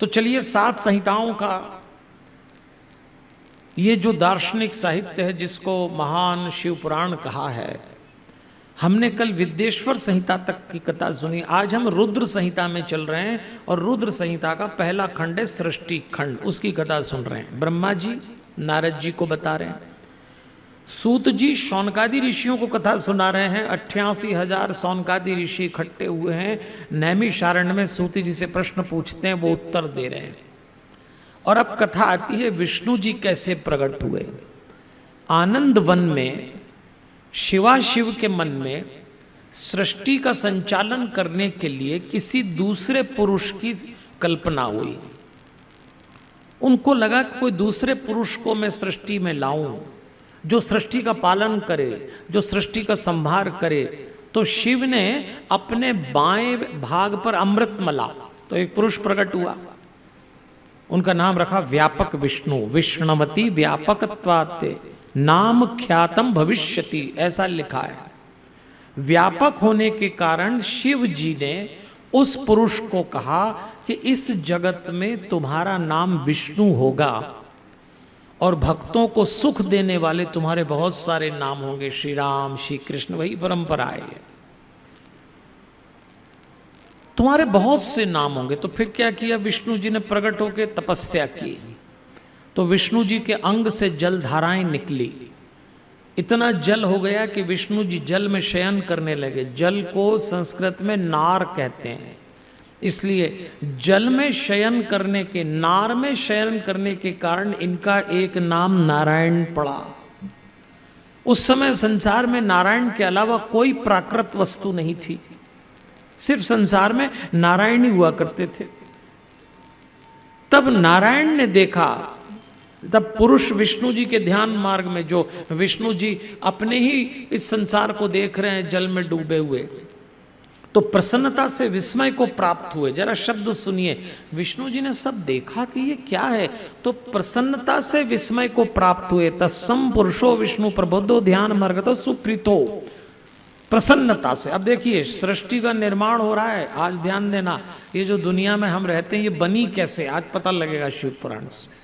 तो चलिए 7 संहिताओं का ये जो दार्शनिक साहित्य है जिसको महान शिव पुराण कहा है, हमने कल विद्येश्वर संहिता तक की कथा सुनी। आज हम रुद्र संहिता में चल रहे हैं और रुद्र संहिता का पहला खंड है सृष्टि खंड, उसकी कथा सुन रहे हैं। ब्रह्मा जी नारद जी को बता रहे हैं, सूत जी शौनकादि ऋषियों को कथा सुना रहे हैं। 88,000 शौनकादि ऋषि इकट्ठे हुए हैं। नैमिषारण्य में सूत जी से प्रश्न पूछते हैं, वो उत्तर दे रहे हैं। और अब कथा आती है विष्णु जी कैसे प्रकट हुए। आनंद वन में शिवाशिव के मन में सृष्टि का संचालन करने के लिए किसी दूसरे पुरुष की कल्पना हुई। उनको लगा कि कोई दूसरे पुरुष को मैं सृष्टि में लाऊं जो सृष्टि का पालन करे, जो सृष्टि का संभार करे। तो शिव ने अपने बाएं भाग पर अमृत मला, तो एक पुरुष प्रकट हुआ। उनका नाम रखा व्यापक विष्णु। विष्णवती व्यापकत्वाते नाम ख्यातम भविष्यति, ऐसा लिखा है। व्यापक होने के कारण शिव जी ने उस पुरुष को कहा कि इस जगत में तुम्हारा नाम विष्णु होगा और भक्तों को सुख देने वाले तुम्हारे बहुत सारे नाम होंगे, श्री राम, श्री कृष्ण, वही परंपरा है, तुम्हारे बहुत से नाम होंगे। तो फिर क्या किया विष्णु जी ने, प्रकट होकर तपस्या की। तो विष्णु जी के अंग से जल धाराएं निकली। इतना जल हो गया कि विष्णु जी जल में शयन करने लगे। जल को संस्कृत में नार कहते हैं, इसलिए जल में शयन करने के, नार में शयन करने के कारण इनका एक नाम नारायण पड़ा। उस समय संसार में नारायण के अलावा कोई प्राकृत वस्तु नहीं थी, सिर्फ संसार में नारायण ही हुआ करते थे। तब नारायण ने देखा, तब पुरुष विष्णु जी के ध्यान मार्ग में, जो विष्णु जी अपने ही इस संसार को देख रहे हैं जल में डूबे हुए, तो प्रसन्नता से विस्मय को प्राप्त हुए। जरा शब्द सुनिए, विष्णु जी ने सब देखा कि ये क्या है, तो प्रसन्नता से विस्मय को प्राप्त हुए। तत्सम पुरुषो विष्णु प्रबोधो ध्यान मर्गतो सुप्रीतो, प्रसन्नता से। अब देखिए सृष्टि का निर्माण हो रहा है। आज ध्यान देना, ये जो दुनिया में हम रहते हैं ये बनी कैसे, आज पता लगेगा शिव पुराण से।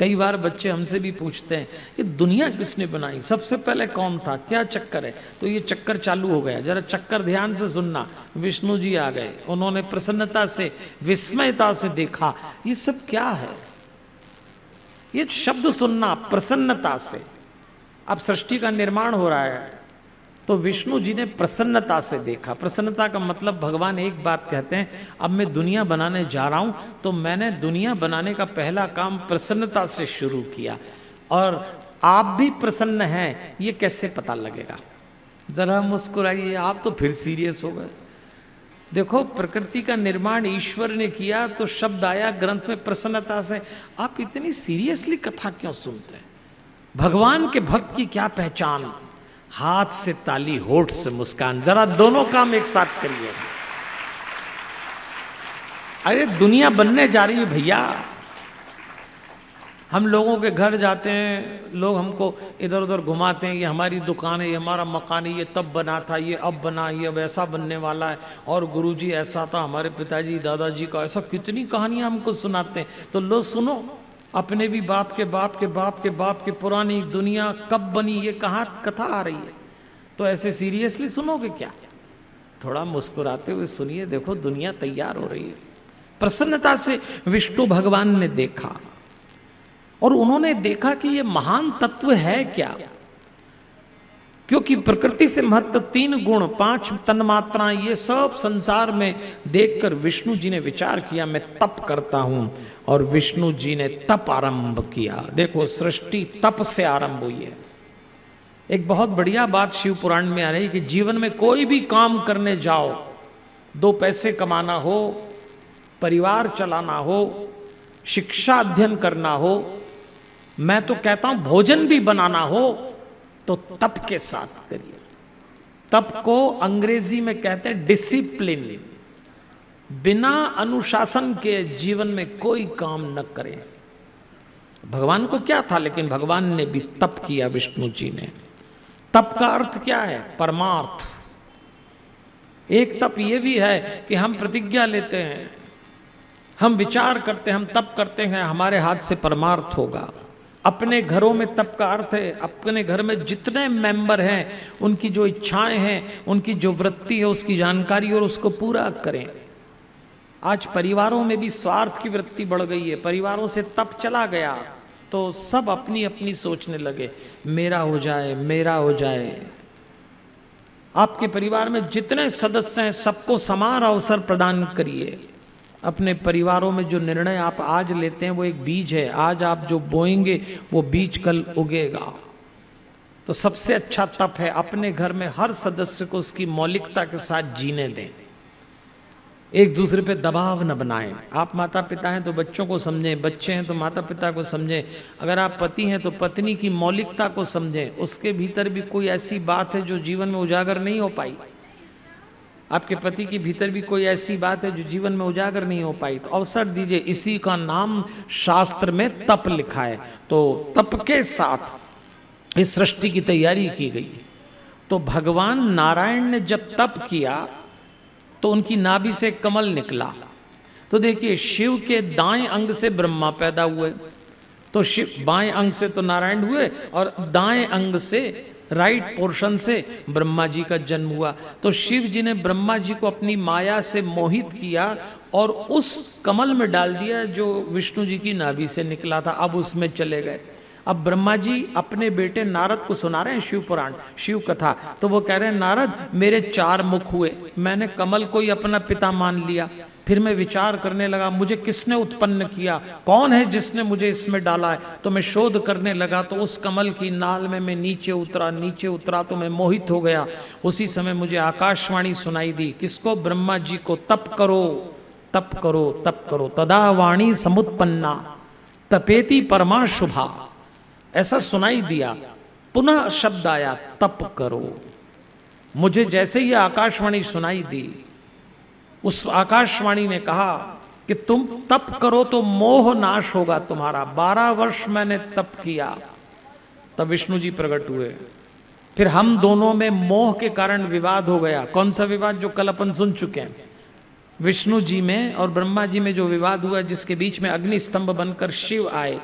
कई बार बच्चे हमसे भी पूछते हैं कि दुनिया किसने बनाई, सबसे पहले कौन था, क्या चक्कर है। तो ये चक्कर चालू हो गया, जरा चक्कर ध्यान से सुनना। विष्णु जी आ गए, उन्होंने प्रसन्नता से विस्मयता से देखा ये सब क्या है। ये शब्द सुनना, प्रसन्नता से। अब सृष्टि का निर्माण हो रहा है तो विष्णु जी ने प्रसन्नता से देखा। प्रसन्नता का मतलब भगवान एक बात कहते हैं, अब मैं दुनिया बनाने जा रहा हूं तो मैंने दुनिया बनाने का पहला काम प्रसन्नता से शुरू किया। और आप भी प्रसन्न हैं ये कैसे पता लगेगा, जरा मुस्कुराइए। आप तो फिर सीरियस हो गए। देखो प्रकृति का निर्माण ईश्वर ने किया तो शब्द आया ग्रंथ में प्रसन्नता से। आप इतनी सीरियसली कथा क्यों सुनते हैं। भगवान के भक्त की क्या पहचान, हाथ से ताली, होठ से मुस्कान। जरा दोनों काम एक साथ करिए। अरे दुनिया बनने जा रही है भैया। हम लोगों के घर जाते हैं, लोग हमको इधर उधर घुमाते हैं, ये हमारी दुकान है, ये हमारा मकान है, ये तब बना था, ये अब बना, ये वैसा बनने वाला है, और गुरुजी ऐसा था, हमारे पिताजी दादाजी का ऐसा। कितनी कहानियां हमको सुनाते हैं। तो लो सुनो, अपने भी बाप के बाप के बाप के बाप के पुरानी दुनिया कब बनी, ये कहाँ कथा आ रही है। तो ऐसे सीरियसली सुनोगे क्या, थोड़ा मुस्कुराते हुए सुनिए। देखो दुनिया तैयार हो रही है। प्रसन्नता से विष्णु भगवान ने देखा और उन्होंने देखा कि ये महान तत्व है क्या, क्योंकि प्रकृति से महत्व 3 गुण 5 तन्मात्राएं, ये सब संसार में देखकर विष्णु जी ने विचार किया मैं तप करता हूं। और विष्णु जी ने तप आरंभ किया। देखो सृष्टि तप से आरंभ हुई है। एक बहुत बढ़िया बात शिव पुराण में आ रही है कि जीवन में कोई भी काम करने जाओ, 2 पैसे कमाना हो, परिवार चलाना हो, शिक्षा अध्ययन करना हो, मैं तो कहता हूं भोजन भी बनाना हो, तो तप के साथ करिए। तप को अंग्रेजी में कहते हैं डिसिप्लिन। बिना अनुशासन के जीवन में कोई काम न करें। भगवान को क्या था, लेकिन भगवान ने भी तप किया विष्णु जी ने। तप का अर्थ क्या है, परमार्थ। एक तप ये भी है कि हम प्रतिज्ञा लेते हैं हम विचार करते हैं, हम तप करते हैं, हमारे हाथ से परमार्थ होगा। अपने घरों में तप का अर्थ है अपने घर में जितने मेंबर हैं उनकी जो इच्छाएं हैं, उनकी जो वृत्ति है, उसकी जानकारी और उसको पूरा करें। आज परिवारों में भी स्वार्थ की वृत्ति बढ़ गई है, परिवारों से तप चला गया तो सब अपनी अपनी सोचने लगे, मेरा हो जाए, मेरा हो जाए। आपके परिवार में जितने सदस्य हैं सबको समान अवसर प्रदान करिए। अपने परिवारों में जो निर्णय आप आज लेते हैं वो एक बीज है, आज आप जो बोएंगे वो बीज कल उगेगा। तो सबसे अच्छा तप है अपने घर में हर सदस्य को उसकी मौलिकता के साथ जीने दें, एक दूसरे पे दबाव न बनाएं। आप माता पिता हैं तो बच्चों को समझें, बच्चे हैं तो माता पिता को समझें, अगर आप पति हैं तो पत्नी की मौलिकता को समझें। उसके भीतर भी कोई ऐसी बात है जो जीवन में उजागर नहीं हो पाई, आपके पति के भीतर भी कोई ऐसी बात है जो जीवन में उजागर नहीं हो पाई, तो अवसर दीजिए। इसी का नाम शास्त्र में तप लिखा है। तो तप के साथ इस सृष्टि की तैयारी की गई। तो भगवान नारायण ने जब तप किया तो उनकी नाभि से कमल निकला। तो देखिए शिव के दाएं अंग से ब्रह्मा पैदा हुए, तो शिव बाएं अंग से तो नारायण हुए और दाएं अंग से राइट पोर्शन से ब्रह्मा जी का जन्म हुआ। तो शिव जी ने ब्रह्मा जी को अपनी माया से मोहित किया और उस कमल में डाल दिया जो विष्णु जी की नाभि से निकला था। अब उसमें चले गए। अब ब्रह्मा जी अपने बेटे नारद को सुना रहे हैं शिव पुराण, शिव कथा। तो वो कह रहे हैं नारद मेरे 4 मुख हुए, मैंने कमल को ही अपना पिता मान लिया। फिर मैं विचार करने लगा मुझे किसने उत्पन्न किया, कौन है जिसने मुझे इसमें डाला है। तो मैं शोध करने लगा तो उस कमल की नाल में मैं नीचे उतरा तो मैं मोहित हो गया। उसी समय मुझे आकाशवाणी सुनाई दी, किसको? ब्रह्मा जी को, तप करो तप करो तप करो। तदा वाणी समुत्पन्ना तपेति परमा शुभा, ऐसा सुनाई दिया। पुनः शब्द आया तप करो। मुझे जैसे ही आकाशवाणी सुनाई दी, उस आकाशवाणी ने कहा कि तुम तप करो तो मोह नाश होगा तुम्हारा। 12 वर्ष मैंने तप किया, तब विष्णु जी प्रकट हुए। फिर हम दोनों में मोह के कारण विवाद हो गया। कौन सा विवाद? जो कल अपन सुन चुके हैं। विष्णु जी में और ब्रह्मा जी में जो विवाद हुआ, जिसके बीच में अग्नि स्तंभ बनकर शिव आए,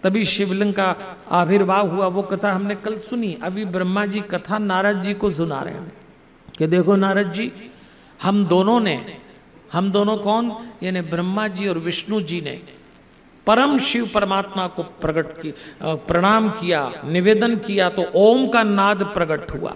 तभी शिवलिंग का आविर्भाव हुआ। वो कथा हमने कल सुनी। अभी ब्रह्मा जी कथा नारद जी को सुना रहे हैं कि देखो नारद जी, हम दोनों कौन? यानी ब्रह्मा जी और विष्णु जी ने परम शिव परमात्मा को प्रणाम किया, निवेदन किया, तो ओम का नाद प्रकट हुआ।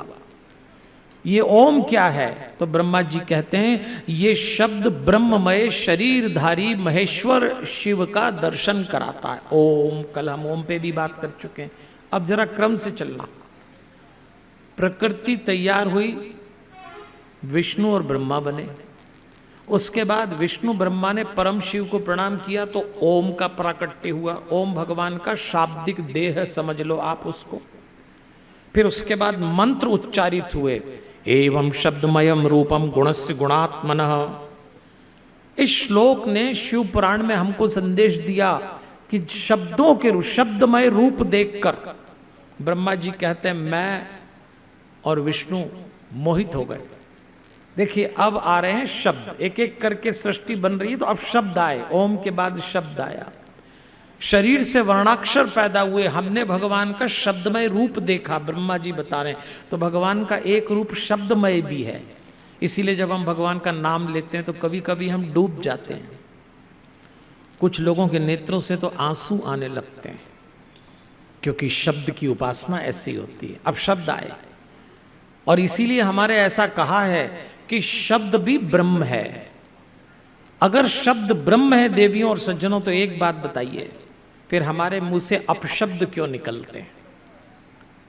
ये ओम क्या है? तो ब्रह्मा जी कहते हैं ये शब्द ब्रह्ममय शरीरधारी महेश्वर शिव का दर्शन कराता है। ओम, कल हम ओम पे भी बात कर चुके हैं। अब जरा क्रम से चलना। प्रकृति तैयार हुई, विष्णु और ब्रह्मा बने। उसके बाद विष्णु ब्रह्मा ने परम शिव को प्रणाम किया तो ओम का प्राकट्य हुआ। ओम भगवान का शाब्दिक देह समझ लो आप उसको। फिर उसके बाद मंत्र उच्चारित हुए, एवं शब्दमयम रूपम गुणस्य गुणात्मनः। इस श्लोक ने शिव पुराण में हमको संदेश दिया कि शब्दों के शब्दमय रूप देखकर ब्रह्मा जी कहते हैं मैं और विष्णु मोहित हो गए। देखिए अब आ रहे हैं शब्द, एक एक करके सृष्टि बन रही है। तो अब शब्द आए, ओम के बाद शब्द आया। शरीर से वर्णाक्षर पैदा हुए, हमने भगवान का शब्दमय रूप देखा। ब्रह्मा जी बता रहे हैं तो भगवान का एक रूप शब्दमय भी है। इसीलिए जब हम भगवान का नाम लेते हैं तो कभी कभी हम डूब जाते हैं। कुछ लोगों के नेत्रों से तो आंसू आने लगते हैं, क्योंकि शब्द की उपासना ऐसी होती है। अब शब्द आए और इसीलिए हमारे ऐसा कहा है कि शब्द भी ब्रह्म है। अगर शब्द ब्रह्म है देवियों और सज्जनों, तो एक बात बताइए, फिर हमारे मुंह से अपशब्द क्यों निकलते हैं?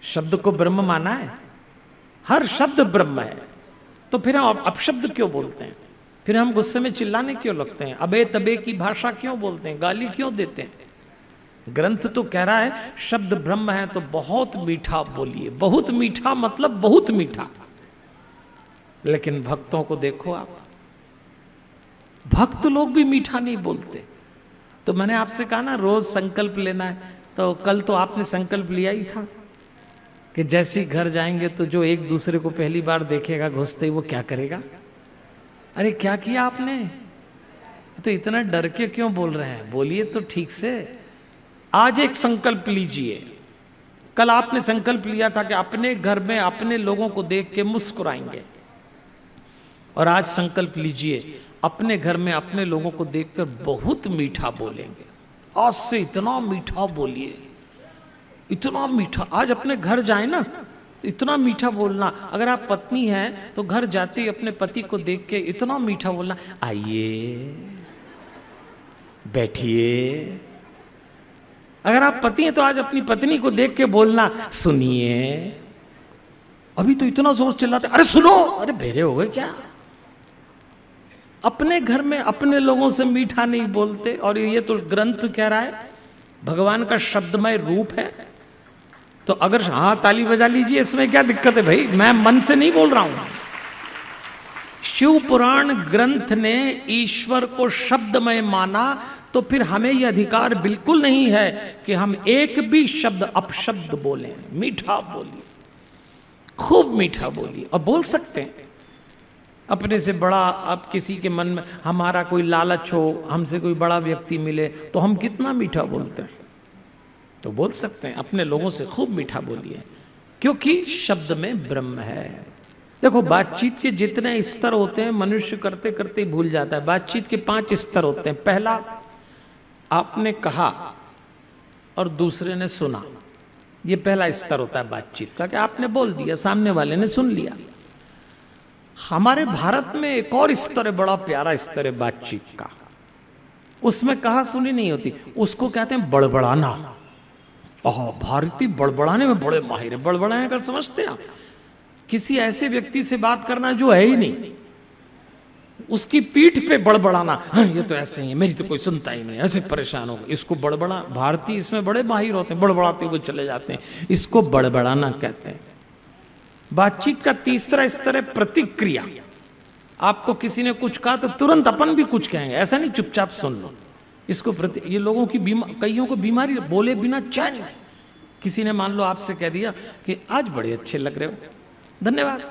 शब्द को ब्रह्म माना है, हर शब्द ब्रह्म है, तो फिर हम अपशब्द क्यों बोलते हैं? फिर हम गुस्से में चिल्लाने क्यों लगते हैं? अबे तबे की भाषा क्यों बोलते हैं? गाली क्यों देते हैं? ग्रंथ तो कह रहा है शब्द ब्रह्म है, तो बहुत मीठा बोलिए। बहुत मीठा मतलब बहुत मीठा। लेकिन भक्तों को देखो आप, भक्त लोग भी मीठा नहीं बोलते। तो मैंने आपसे कहा ना रोज संकल्प लेना है, तो कल तो आपने संकल्प लिया ही था कि जैसे घर जाएंगे तो जो एक दूसरे को पहली बार देखेगा घुसते ही, वो क्या करेगा? अरे क्या किया आपने? तो इतना डर के क्यों बोल रहे हैं, बोलिए तो ठीक से। आज एक संकल्प लीजिए, कल आपने संकल्प लिया था कि अपने घर में अपने लोगों को देख के मुस्कुराएंगे, और आज संकल्प लीजिए अपने घर में अपने लोगों को देखकर बहुत मीठा बोलेंगे। आज से इतना मीठा बोलिए, इतना मीठा। आज अपने घर जाए ना तो इतना मीठा बोलना। अगर आप पत्नी हैं तो घर जाते ही अपने पति को देख के इतना मीठा बोलना, आइए बैठिए। अगर आप पति हैं तो आज अपनी पत्नी को देख के बोलना, सुनिए। अभी तो इतना जोर चिल्लाते, अरे सुनो, अरे बेरे हो गए क्या। अपने घर में अपने लोगों से मीठा नहीं बोलते। और ये तो ग्रंथ कह रहा है, भगवान का शब्दमय रूप है। तो अगर हाँ ताली बजा लीजिए, इसमें क्या दिक्कत है भाई, मैं मन से नहीं बोल रहा हूं। शिव पुराण ग्रंथ ने ईश्वर को शब्दमय माना, तो फिर हमें यह अधिकार बिल्कुल नहीं है कि हम एक भी शब्द अपशब्द बोलें। मीठा बोलिए, खूब मीठा बोलिए। और बोल सकते हैं अपने से बड़ा, अब किसी के मन में हमारा कोई लालच हो, हमसे कोई बड़ा व्यक्ति मिले तो हम कितना मीठा बोलते हैं, तो बोल सकते हैं। अपने लोगों से खूब मीठा बोलिए, क्योंकि शब्द में ब्रह्म है। देखो, बातचीत के जितने स्तर होते हैं मनुष्य करते करते ही भूल जाता है। बातचीत के 5 स्तर होते हैं। पहला, आपने कहा और दूसरे ने सुना, ये पहला स्तर होता है बातचीत का, कि आपने बोल दिया, सामने वाले ने सुन लिया। हमारे भारत में एक और स्तर है, बड़ा प्यारा स्तर है बातचीत का, उसमें कहा सुनी नहीं होती, उसको कहते हैं बड़बड़ाना। भारतीय बड़बड़ाने में बड़े माहिर है। बड़बड़ाने का समझते हैं आप, किसी ऐसे व्यक्ति से बात करना जो है ही नहीं, उसकी पीठ पे बड़बड़ाना। हाँ, ये तो ऐसे ही है, मेरी तो कोई सुनता ही नहीं, ऐसे परेशान हो गए, इसको बड़बड़ा। भारतीय इसमें बड़े माहिर होते हैं, बड़बड़ाते हुए चले जाते हैं, इसको बड़बड़ाना कहते हैं। बातचीत का तीसरा स्तर है प्रतिक्रिया। आपको किसी ने कुछ कहा तो तुरंत अपन भी कुछ कहेंगे, ऐसा नहीं चुपचाप सुन लो। इसको ये लोगों की कईयों को बीमारी, बोले बिना चैन। किसी ने मान लो आपसे कह दिया कि आज बड़े अच्छे लग रहे हो, धन्यवाद,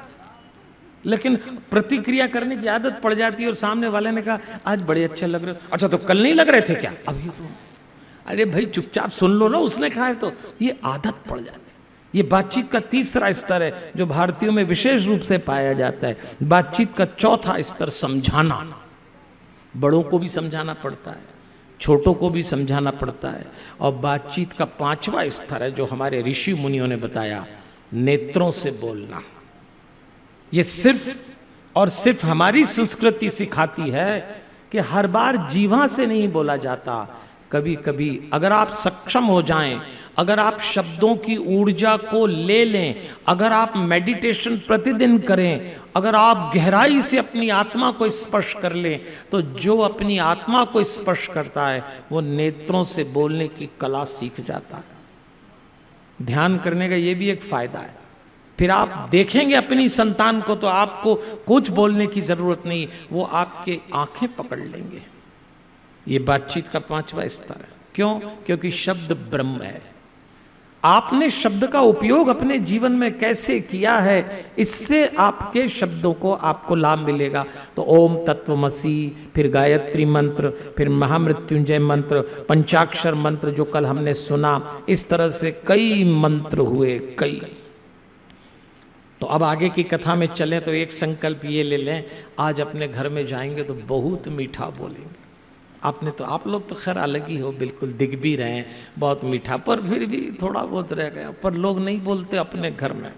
लेकिन प्रतिक्रिया करने की आदत पड़ जाती है। और सामने वाले ने कहा आज बड़े अच्छे लग रहे हो, अच्छा तो कल नहीं लग रहे थे क्या, अभी तो। अरे भाई चुपचाप सुन लो ना, उसने कहा है तो। ये आदत पड़ जाती है। ये बातचीत का तीसरा स्तर है जो भारतीयों में विशेष रूप से पाया जाता है। बातचीत का चौथा स्तर समझाना। बड़ों को भी समझाना पड़ता है, छोटों को भी समझाना पड़ता है। और बातचीत का 5वां स्तर है जो हमारे ऋषि मुनियों ने बताया, नेत्रों से बोलना। ये सिर्फ और सिर्फ हमारी संस्कृति सिखाती है कि हर बार जीवा से नहीं बोला जाता। कभी कभी अगर आप सक्षम हो जाएं, अगर आप शब्दों की ऊर्जा को ले लें, अगर आप मेडिटेशन प्रतिदिन करें, अगर आप गहराई से अपनी आत्मा को स्पर्श कर लें, तो जो अपनी आत्मा को स्पर्श करता है वो नेत्रों से बोलने की कला सीख जाता है। ध्यान करने का ये भी एक फायदा है। फिर आप देखेंगे अपनी संतान को तो आपको कुछ बोलने की जरूरत नहीं, वो आपके आंखें पकड़ लेंगे। ये बातचीत का 5वां स्तर है। क्यों? क्योंकि शब्द ब्रह्म है। आपने शब्द का उपयोग अपने जीवन में कैसे किया है, इससे आपके शब्दों को आपको लाभ मिलेगा। तो ओम तत्वमसी, फिर गायत्री मंत्र, फिर महामृत्युंजय मंत्र, पंचाक्षर मंत्र जो कल हमने सुना, इस तरह से कई मंत्र हुए, कई। तो अब आगे की कथा में चलें तो एक संकल्प ये ले लें, आज अपने घर में जाएंगे तो बहुत मीठा बोलेंगे। आपने तो, आप लोग तो खैर अलग ही हो, बिल्कुल दिख भी रहे हैं बहुत मीठा, पर फिर भी थोड़ा बहुत रह गया। पर लोग नहीं बोलते अपने घर में।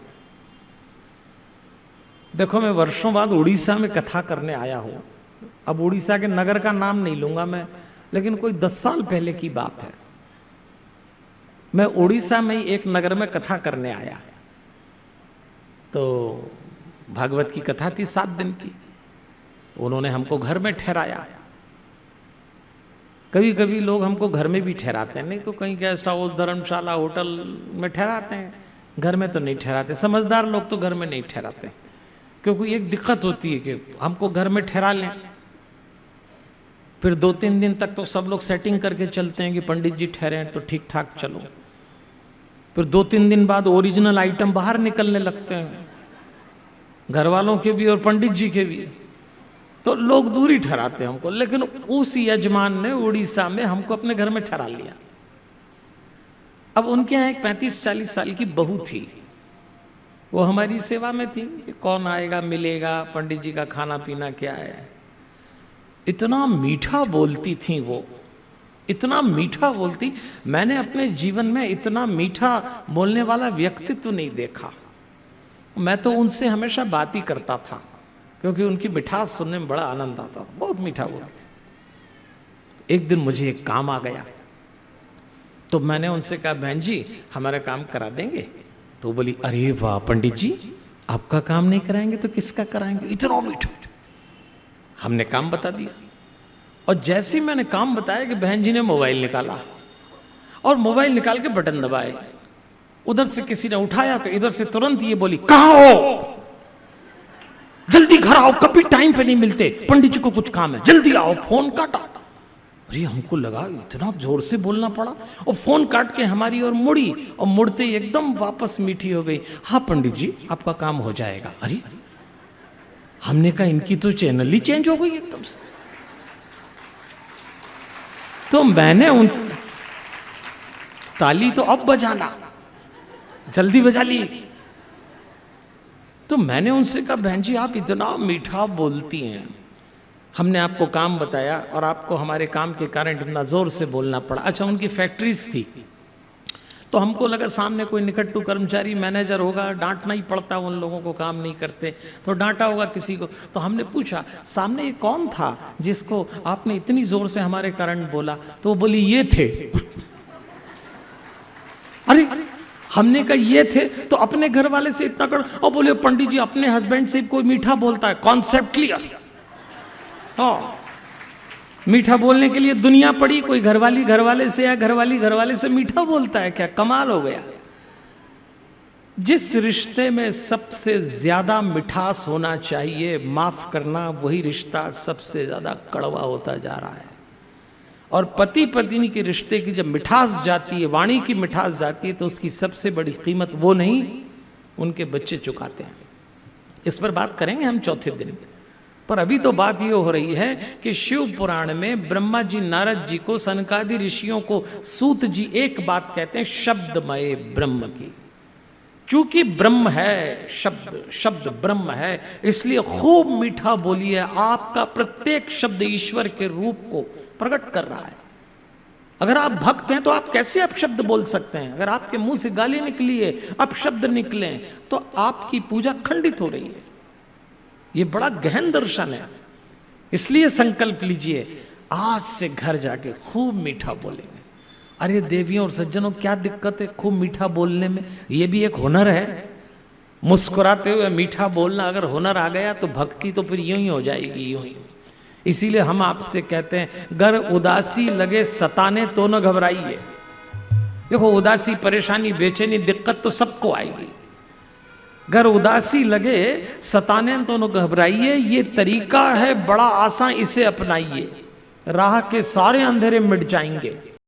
देखो, मैं वर्षों बाद उड़ीसा में कथा करने आया हूँ। अब उड़ीसा के नगर का नाम नहीं लूंगा मैं, लेकिन कोई 10 साल पहले की बात है। मैं उड़ीसा में ही एक नगर में कथा करने आया। तो भागवत की कथा थी 7 दिन की। उन्होंने हमको घर में ठहराया। कभी कभी लोग हमको घर में भी ठहराते हैं, नहीं तो कहीं गेस्ट हाउस, धर्मशाला, होटल में ठहराते हैं, घर में तो नहीं ठहराते। समझदार लोग तो घर में नहीं ठहराते, क्योंकि एक दिक्कत होती है कि हमको घर में ठहरा लें, फिर 2-3 दिन तक तो सब लोग सेटिंग करके चलते हैं कि पंडित जी ठहरे हैं तो ठीक ठाक चलो। फिर 2-3 दिन बाद ओरिजिनल आइटम बाहर निकलने लगते हैं, घर वालों के भी और पंडित जी के भी। तो लोग दूरी ठहराते हमको, लेकिन उस यजमान ने उड़ीसा में हमको अपने घर में ठहरा लिया। अब उनके यहाँ एक 35-40 साल की बहू थी, वो हमारी सेवा में थी। कौन आएगा मिलेगा, पंडित जी का खाना पीना क्या है। इतना मीठा बोलती थी वो, इतना मीठा बोलती, मैंने अपने जीवन में इतना मीठा बोलने वाला व्यक्तित्व नहीं देखा। मैं तो उनसे हमेशा बात ही करता था, क्योंकि उनकी मिठास सुनने में बड़ा आनंद आता था, बहुत मीठा बोलती। एक दिन मुझे एक काम आ गया, तो मैंने उनसे कहा, बहन जी हमारा काम करा देंगे? तो बोली, अरे वाह पंडित जी, आपका काम नहीं कराएंगे तो किसका कराएंगे, इतना मीठा। हमने काम बता दिया, और जैसे ही मैंने काम बताया कि बहन जी ने मोबाइल निकाला, और मोबाइल निकाल के बटन दबाए। उधर से किसी ने उठाया तो इधर से तुरंत ये बोली, कहाँ हो, जल्दी घर आओ, कभी टाइम पे नहीं मिलते, पंडित जी को कुछ काम है, जल्दी आओ। फोन काटा। अरे हमको लगा इतना जोर से बोलना पड़ा, और फोन काट के हमारी ओर मुड़ी, और मुड़ते एकदम वापस मीठी हो गई, हाँ पंडित जी आपका काम हो जाएगा। अरे हमने कहा इनकी तो चैनल ही चेंज हो गई एकदम से। तो मैंने उनसे, ताली तो अब बजाना, जल्दी बजा ली। तो मैंने उनसे कहा, बहन जी आप इतना मीठा बोलती हैं, हमने आपको काम बताया और आपको हमारे काम के कारण इतना जोर से बोलना पड़ा। अच्छा, उनकी फैक्ट्रीज थी, तो हमको लगा सामने कोई निकट्टू कर्मचारी मैनेजर होगा, डांटना ही पड़ता, उन लोगों को काम नहीं करते तो डांटा होगा किसी को। तो हमने पूछा, सामने ये कौन था जिसको आपने इतनी जोर से हमारे कारण बोला? तो वो बोली, ये थे। अरे हमने कहा ये थे, तो अपने घर वाले से इतना कर, और बोले पंडित जी अपने हस्बैंड से कोई मीठा बोलता है, कॉन्सेप्ट क्लियर। हाँ, मीठा बोलने के लिए दुनिया पड़ी, कोई घरवाली घरवाले से या घरवाली घरवाले से मीठा बोलता है क्या? कमाल हो गया। जिस रिश्ते में सबसे ज्यादा मिठास होना चाहिए, माफ करना, वही रिश्ता सबसे ज्यादा कड़वा होता जा रहा है। और पति पत्नी के रिश्ते की जब मिठास जाती है, वाणी की मिठास जाती है, तो उसकी सबसे बड़ी कीमत वो नहीं, उनके बच्चे चुकाते हैं। इस पर बात करेंगे हम चौथे दिन। पर अभी तो बात ये हो रही है कि शिव पुराण में ब्रह्मा जी नारद जी को, सनकादि ऋषियों को सूत जी एक बात कहते हैं, शब्दमय ब्रह्म की। चूंकि ब्रह्म है, शब्द शब्द ब्रह्म है, इसलिए खूब मीठा बोलिए। आपका प्रत्येक शब्द ईश्वर के रूप को प्रकट कर रहा है। अगर आप भक्त हैं तो आप कैसे अपशब्द बोल सकते हैं? अगर आपके मुंह से गाली निकली है, अपशब्द निकले, तो आपकी पूजा खंडित हो रही है। ये बड़ा गहन दर्शन है। इसलिए संकल्प लीजिए, आज से घर जाके खूब मीठा बोलेंगे। अरे देवियों और सज्जनों, क्या दिक्कत है खूब मीठा बोलने में? ये भी एक हुनर है। मुस्कुराते हुए मीठा बोलना अगर हुनर आ गया तो भक्ति तो फिर यूं ही हो जाएगी, यूं ही। इसीलिए हम आपसे कहते हैं, गर उदासी लगे सताने तो न घबराइए। देखो, उदासी, परेशानी, बेचैनी, दिक्कत तो सबको आएगी। गर उदासी लगे सताने तो न घबराइए, ये तरीका है बड़ा आसान, इसे अपनाइए, राह के सारे अंधेरे मिट जाएंगे।